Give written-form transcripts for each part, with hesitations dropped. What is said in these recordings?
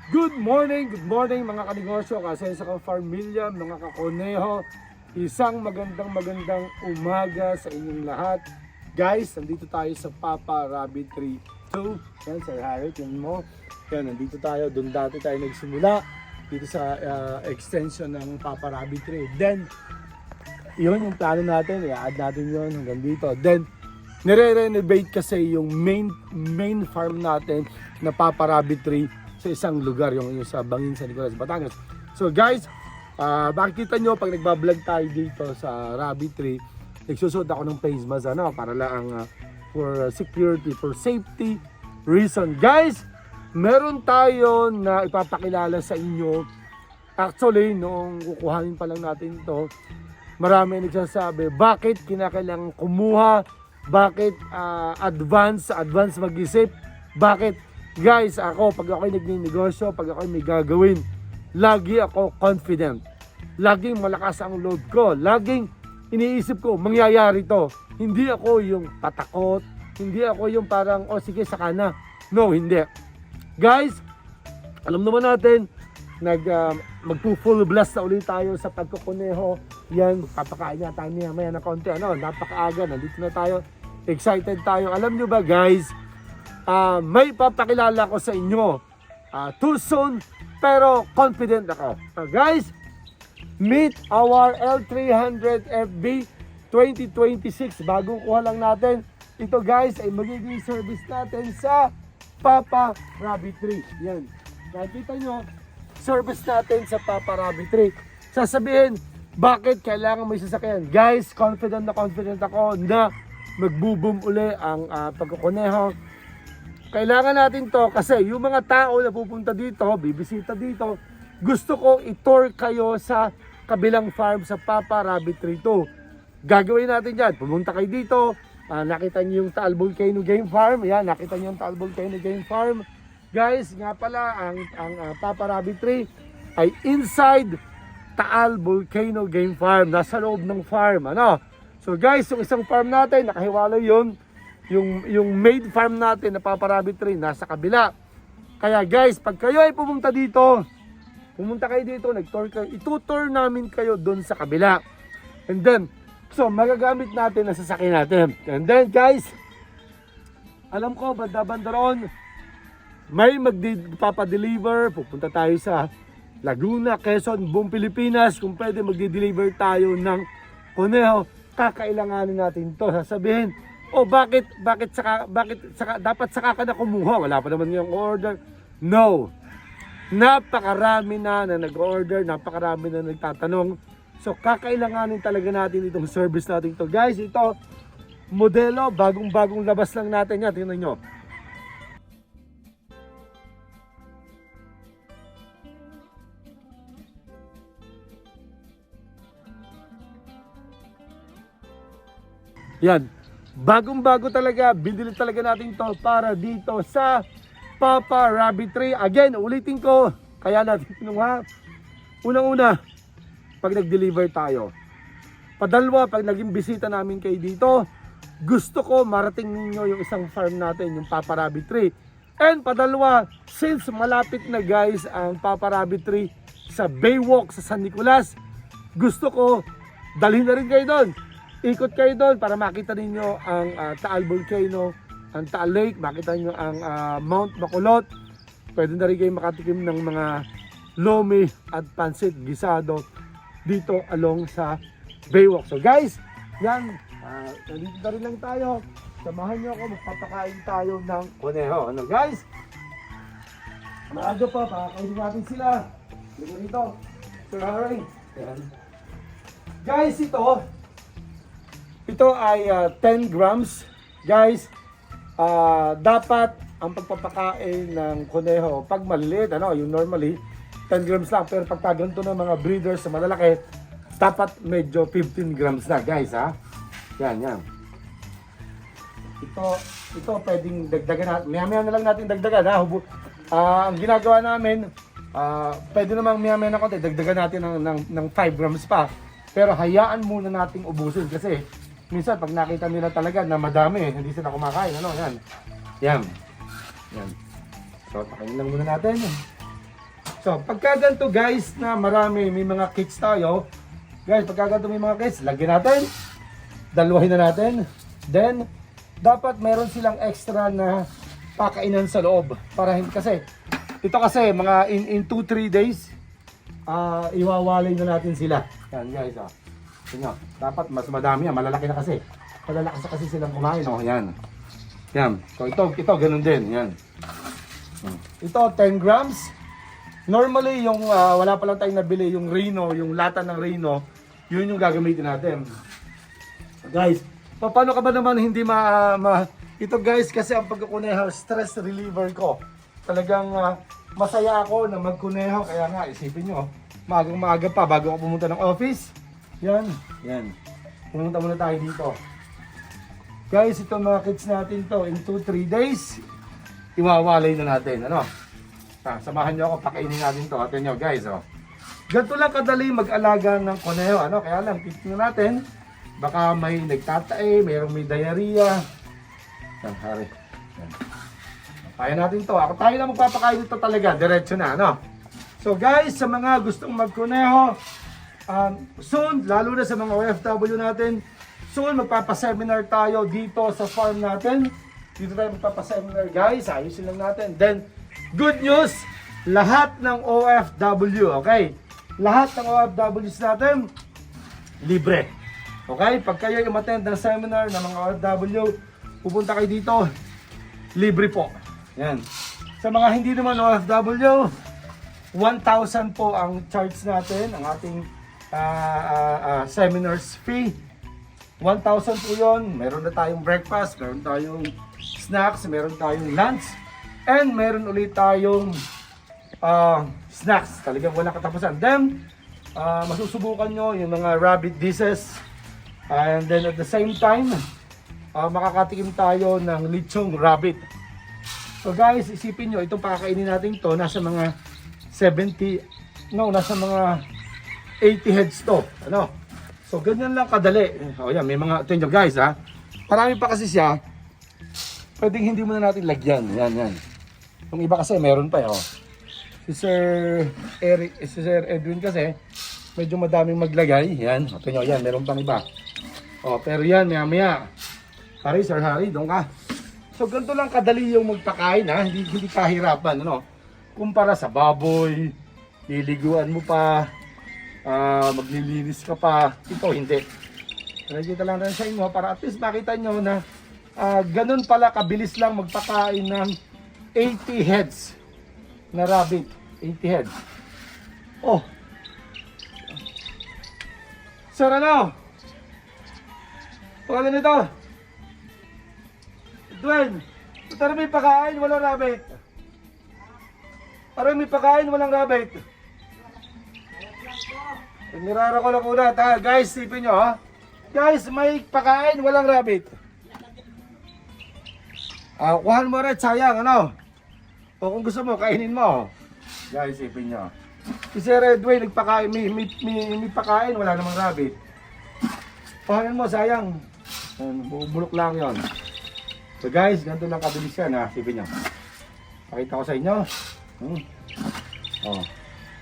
Good morning mga kanegosyo, kasi sa ka-farmilya, mga kakoneho. Isang magandang umaga sa inyong lahat. Guys, nandito tayo sa Papa Rabbit 32. Yan, Sir Harry, yan mo. Yan, nandito tayo, doon dati tayo nagsimula. Dito sa extension ng Papa Rabbit 3. Then, yun yung plano natin, i-add natin yun hanggang dito. Then, nire-renovate kasi yung main farm natin na Papa Rabbit 3 sa isang lugar, yung sa Bangin, San Nicolas, Batangas. So guys, makikita nyo pag nagbablog tayo dito sa Rabbit 3, nagsusot ako ng face mask, para lang for security, for safety reason. Guys, meron tayo na ipapakilala sa inyo. Actually, noong kukuhanin pa lang natin ito, marami nagsasabi, bakit kinakailangan kumuha? Bakit advance mag-isip? Bakit? Guys, ako, pag ako'y nagninegosyo, pag ako'y may gagawin, lagi ako confident. Laging malakas ang loob ko. Laging iniisip ko, mangyayari to. Hindi ako yung patakot. Hindi ako yung parang, sige, saka na. No, hindi. Guys, alam naman natin, magpo-full blast na ulit tayo sa pagkukuneho. Yan, papakain na tayo maya na konti. Napakaaga, nandito na tayo. Excited tayo. Alam nyo ba, guys, may papakilala ko sa inyo. Too soon, pero confident ako. Guys, meet our L300 FB 2026. Bagong kuha lang natin. Ito guys ay magiging service natin sa Papa Rabbit 3. Yan. Nakikita nyo, service natin sa Papa Rabbit 3. Sasabihin, bakit kailangan may sasakyan? Guys, confident ako na magbo-boom uli ang pagkukuneho. Kailangan natin to kasi yung mga tao na pupunta dito, bibisita dito, gusto ko i-tour kayo sa kabilang farm sa Papa Rabbit 32. Gagawin natin yan. Pumunta kayo dito, nakita nyo yung Taal Volcano Game Farm. Yan, nakita nyo yung Taal Volcano Game Farm. Guys, nga pala, ang Papa Rabbit 3 ay inside Taal Volcano Game Farm. Nasa loob ng farm. So guys, yung isang farm natin, nakahiwalay yun. Yung maid farm natin na Papa Rabbit 3 nasa kabila. Kaya guys, pag kayo ay pumunta kayo dito, nag-tour kayo, itutour namin kayo doon sa kabila. And then, so magagamit natin ang sasakyan natin. And then guys, alam ko, banda roon, may magpapadeliver, pupunta tayo sa Laguna, Quezon, buong Pilipinas. Kung pwede magdi-deliver tayo ng kuneho, kakailanganin natin to. Sasabihin, bakit dapat saka ka na kumuha? Wala pa naman yung order. No. Napakarami na nag-order, napakarami na nagtatanong. So kakailanganin talaga natin itong service natin ito. Guys, ito modelo, bagong labas lang natin yan. Tingnan nyo. Yan. Bagong-bago talaga, binili talaga natin to para dito sa Papa Rabbit 3. Again, ulitin ko, kaya natin kinuha. Unang-una, pag nag-deliver tayo. Padalwa, pag naging bisita namin kayo dito, gusto ko marating ninyo yung isang farm natin, yung Papa Rabbit 3. And padalwa, since malapit na guys ang Papa Rabbit 3 sa Baywalk sa San Nicolas, gusto ko dalhin na rin kayo doon. Ikot kayo doon para makita ninyo ang Taal Volcano, ang Taal Lake, makita nyo ang Mount Bacolod. Pwede na rin kayo makatikim ng mga lomi at pansit gisado dito along sa Baywalk. So guys, yan, nandito na rin lang tayo. Samahan nyo ako, magpapakain tayo ng kuneho. Guys? Maaga pa, pakakainin natin sila. Dito dito. Sir Harry. Yan. Guys, ito ay 10 grams. Guys, dapat ang pagpapakain ng kuneho, pag maliliit, yung normally, 10 grams lang. Pero pag ganito ng mga breeders sa malalaki, dapat medyo 15 grams na, guys, ha? Yan. Ito pwedeng dagdagan natin. Maya na lang natin dagdagan, ha? Ang ginagawa namin, pwede namang maya na konti, dagdagan natin ng 5 grams pa. Pero hayaan muna nating ubusin kasi minsan pag nakita nila talaga na madami, hindi sila kumakain. Yan. So, pakainin lang muna natin. So, pagka ganito guys na marami, may mga kits tayo. Guys, pagka ganito may mga kits, lagyan natin. Dalawahin na natin. Then, dapat meron silang extra na pakainan sa loob. Para hindi kasi, ito kasi mga in 2-3 days, iwawalay na natin sila. Yan guys, tingnan, dapat mas madami yan, malalaki na kasi. Malalakas na kasi silang kumain, yan. Yan, so ito ganun din, yan. Ito 10 grams. Normally yung wala pa lang tayong nabili, yung Reno, yung lata ng Reno, yun yung gagamitin natin. Guys, paano ka ba naman hindi ito guys, kasi ang pagkukuneho, stress reliever ko. Talagang masaya ako na magkuneho, kaya nga isipin nyo, maaga pa bago ako pumunta ng office. Yan. Pumunta muna tayo dito. Guys, itong mga kids natin to, in 2-3 days, iwawalay na natin, ano? Samahan nyo ako, pakainin natin to. Atin nyo guys, ganito lang kadali mag-alaga ng kuneho, ano? Kaya lang, titignan natin, baka may nagtatae, mayroong may diarrhea. Yan, hari. Yan. Kaya natin to. Tayo na magpapakain nito talaga, diretso na, ano? So guys, sa mga gustong magkuneho, soon, lalo na sa mga OFW natin, soon magpapaseminar tayo dito sa farm natin. Dito tayo magpapaseminar guys, ayusin lang natin. Then, good news, lahat ng OFW, okay? Lahat ng OFWs natin, libre. Okay? Pag kayo umattend ng seminar ng mga OFW, pupunta kayo dito, libre po. Yan. Sa mga hindi naman OFW, 1,000 po ang charge natin, ang ating seminars fee. 1,000 po yun. Meron na tayong breakfast, meron tayong snacks, meron tayong lunch, and meron ulit tayong snacks. Talagang walang katapusan. Then, masusubukan nyo yung mga rabbit dishes. And then at the same time, makakatikim tayo ng lechong rabbit. So guys, isipin nyo, itong pakakainin natin to, nasa mga 70, nasa mga 80 heads to. Ano? So ganyan lang kadali. O yan, may mga, ito nyo guys marami pa kasi siya. Pwedeng hindi muna natin lagyan. Yan. Yung iba kasi meron pa Si Sir Edwin kasi, medyo madaming maglagay. Yan, ito nyo, yan, meron pang iba. Pero yan, maya. Sir Harry, doon ka. So ganito lang kadali yung magpakain hindi kahirapan, ano? Kumpara sa baboy, liliguan mo pa, maglilinis ka pa, ito hindi. Nakikita lang rin sa inyo para at least makita nyo na ganun pala kabilis lang magpakain ng 80 heads na rabbit. 80 heads. Sir, ano? Pangalan nito? Dwayne, para may pakain, walang rabbit. Para may pakain, walang rabbit. Nirara ko lang una. Guys, sipin nyo Guys, may pakain, walang rabbit. Kuhan mo rin, sayang, ano? O kung gusto mo, kainin mo. Guys, sipin nyo. Si Sir Edwin, nagpakain, may pakain, wala namang rabbit. Kuhanin mo, sayang. Bulok lang yon. So guys, ganito lang kabilis yan sipin nyo. Pakita ko sa inyo.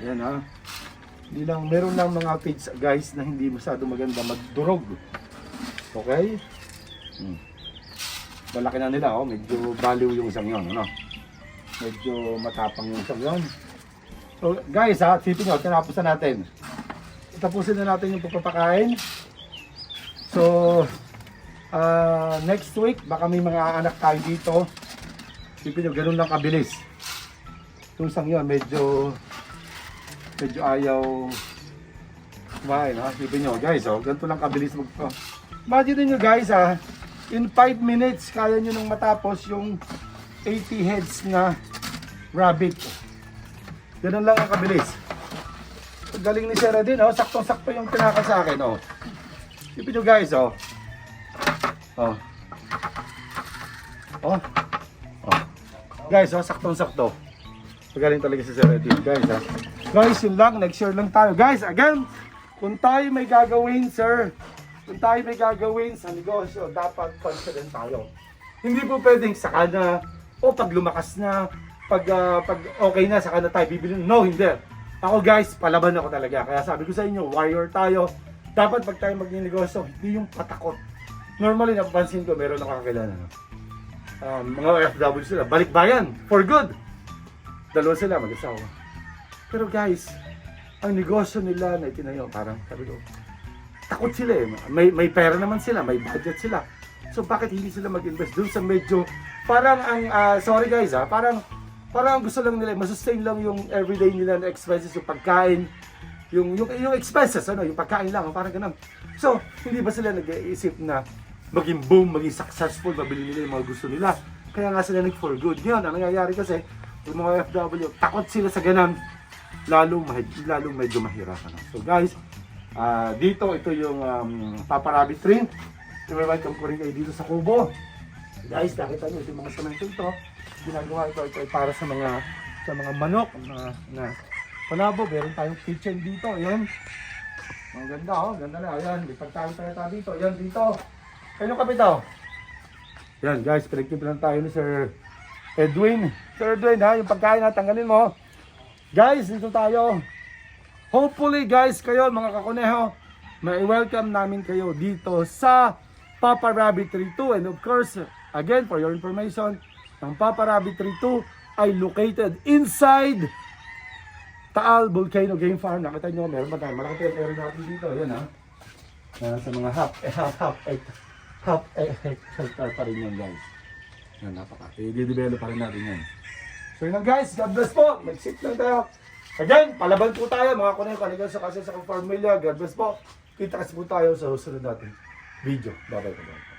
Yan Hindi lang, meron lang mga feeds guys na hindi masyado maganda magdurog. Okay? Malaki na nila medyo baliw yung isang yon, ano? Medyo matapang yung isang yon. So guys sipin nyo, tinapos na natin. Tapusin na natin yung pagpapakain. So next week baka may mga anak tayo dito. Sipin nyo, ganun lang kabilis. Yung isang yon medyo ayaw kumain Sipin nyo guys ganito lang kabilis imagine nyo guys in 5 minutes kaya nyo nang matapos yung 80 heads na rabbit. Ganun lang ang kabilis. Galing ni Sir din saktong-sakto yung tinaka sa akin Sipin nyo guys guys saktong-sakto. Galing talaga si Sir Edwin guys Guys, yun lang, nag-share lang tayo. Guys, again, kung tayo may gagawin, sir, kung tayo may gagawin sa negosyo, dapat confident tayo. Hindi po pwedeng saka na, o pag lumakas na, pag okay na, saka na tayo bibili. No, hindi. Ako guys, palaban ako talaga. Kaya sabi ko sa inyo, warrior tayo. Dapat pag tayo magnegosyo, hindi yung patakot. Normally, napansin ko, meron ako kakilala. No? Mga OFW sila, balikbayan, for good. Dalawa sila, mag-asawa. Pero guys, ang negosyo nila na itinayo, parang sabi ko, takot sila eh. May pera naman sila, may budget sila. So bakit hindi sila mag-invest dun sa medyo, parang ang, sorry guys parang gusto lang nila, masustain lang yung everyday nila na expenses, yung pagkain, yung expenses, yung pagkain lang, parang ganun. So, hindi ba sila nag-iisip na maging boom, maging successful, mabili nila yung mga gusto nila. Kaya nga sila nag-for good. Ngayon, ang nangyayari kasi, yung mga FW, takot sila sa ganun, lalong medyo mahirapan. So guys, dito, ito yung Papa Rabbit Ring. I-welcome ko rin kayo dito sa Kubo. Guys, nakita nyo, ito yung mga semento ito. Ginagawa ito ay para sa mga manok na panabo. Meron tayong kitchen dito. Ayan. Ang ganda oh. Ganda na. Ayan. Ipagtawin tayo dito. Ayan dito. Kanyang kapitaw. Ayan guys. Pinagtimplan tayo ni Sir Edwin. Sir Edwin ha. Yung pagkain na tanggalin mo. Guys, dito tayo. Hopefully guys, kayo mga kakuneho, may-welcome namin kayo dito sa Papa Rabbit 32. And of course, again, for your information, ang Papa Rabbit 32 ay located inside Taal Volcano Game Farm. Nakita nyo, meron pa tayo. Malaki area natin dito. Yan ha. Sa mga half hectare pa rin yan guys. Yan, napaka. I-develop pa rin natin yan. So yun lang guys. God bless po. Mag-sit lang tayo. Again, palaban po tayo. Mga kunay, kanigal sa kasi sa Farmilla. God bless po. Kita kasi po tayo sa susunod natin video. Bye-bye po.